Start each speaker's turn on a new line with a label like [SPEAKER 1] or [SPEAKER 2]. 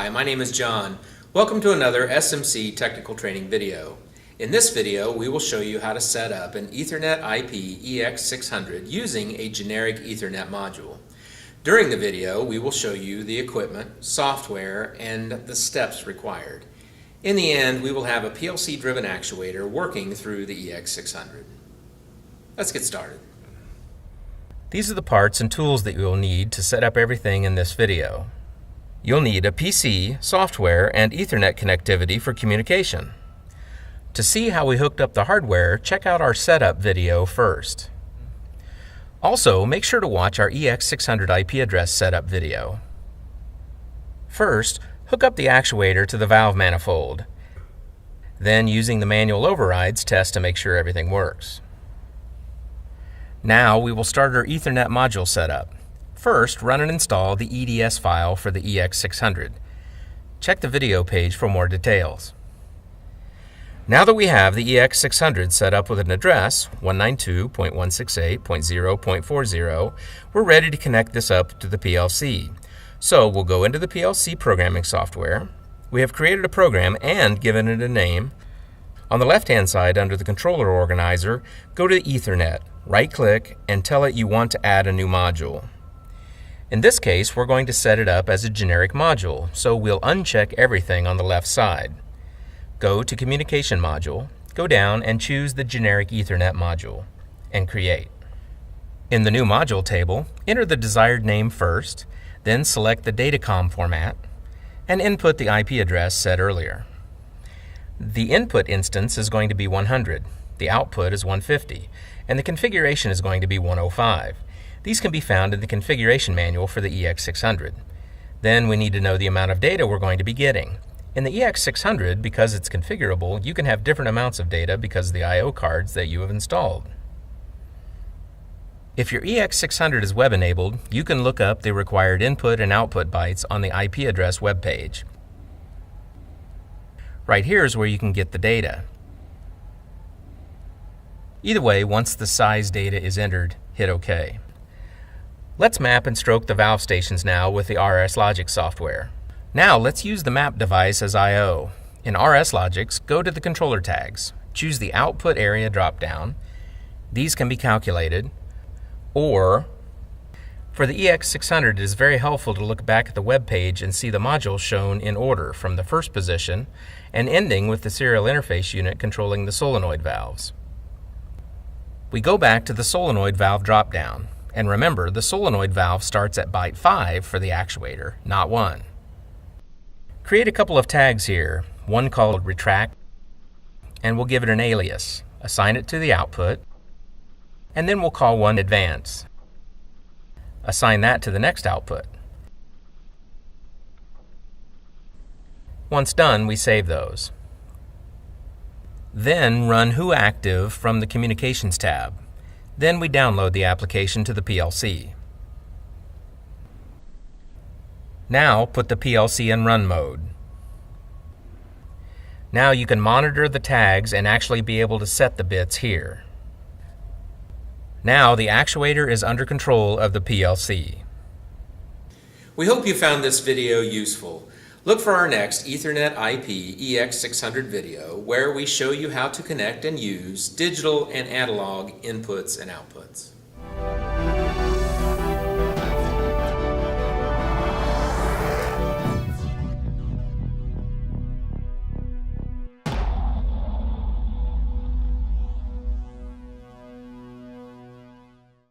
[SPEAKER 1] Hi, my name is John. Welcome to another SMC technical training video. In this video, we will show you how to set up an Ethernet IP EX600 using a generic Ethernet module. During the video, we will show you the equipment, software, and the steps required. In the end, we will have a PLC-driven actuator working through the EX600. Let's get started. These are the parts and tools that you will need to set up everything in this video. You'll need a PC, software, and Ethernet connectivity for communication. To see how we hooked up the hardware, check out our setup video first. Also, make sure to watch our EX600 IP address setup video. First, hook up the actuator to the valve manifold. Then, using the manual overrides, test to make sure everything works. Now, we will start our Ethernet module setup. First, run and install the EDS file for the EX600. Check the video page for more details. Now that we have the EX600 set up with an address, 192.168.0.40, we're ready to connect this up to the PLC. So we'll go into the PLC programming software. We have created a program and given it a name. On the left-hand side under the controller organizer, go to Ethernet, right-click, and tell it you want to add a new module. In this case, we're going to set it up as a generic module, so we'll uncheck everything on the left side. Go to Communication Module, go down and choose the generic Ethernet module, and create. In the new module table, enter the desired name first, then select the Datacom format, and input the IP address set earlier. The input instance is going to be 100, the output is 150, and the configuration is going to be 105. These can be found in the configuration manual for the EX600. Then we need to know the amount of data we're going to be getting. In the EX600, because it's configurable, you can have different amounts of data because of the I/O cards that you have installed. If your EX600 is web-enabled, you can look up the required input and output bytes on the IP address web page. Right here is where you can get the data. Either way, once the size data is entered, hit OK. Let's map and stroke the valve stations now with the RS Logic software. Now let's use the map device as I/O. In RS Logics, go to the controller tags. Choose the output area drop-down. These can be calculated. Or, for the EX600, it is very helpful to look back at the web page and see the modules shown in order from the first position and ending with the serial interface unit controlling the solenoid valves. We go back to the solenoid valve drop-down. And remember, the solenoid valve starts at byte 5 for the actuator, not 1. Create a couple of tags here, one called retract, and we'll give it an alias. Assign it to the output, and then we'll call one advance. Assign that to the next output. Once done, we save those. Then run whoactive from the Communications tab. Then we download the application to the PLC. Now put the PLC in run mode. Now you can monitor the tags and actually be able to set the bits here. Now the actuator is under control of the PLC. We hope you found this video useful. Look for our next Ethernet IP EX600 video where we show you how to connect and use digital and analog inputs and outputs.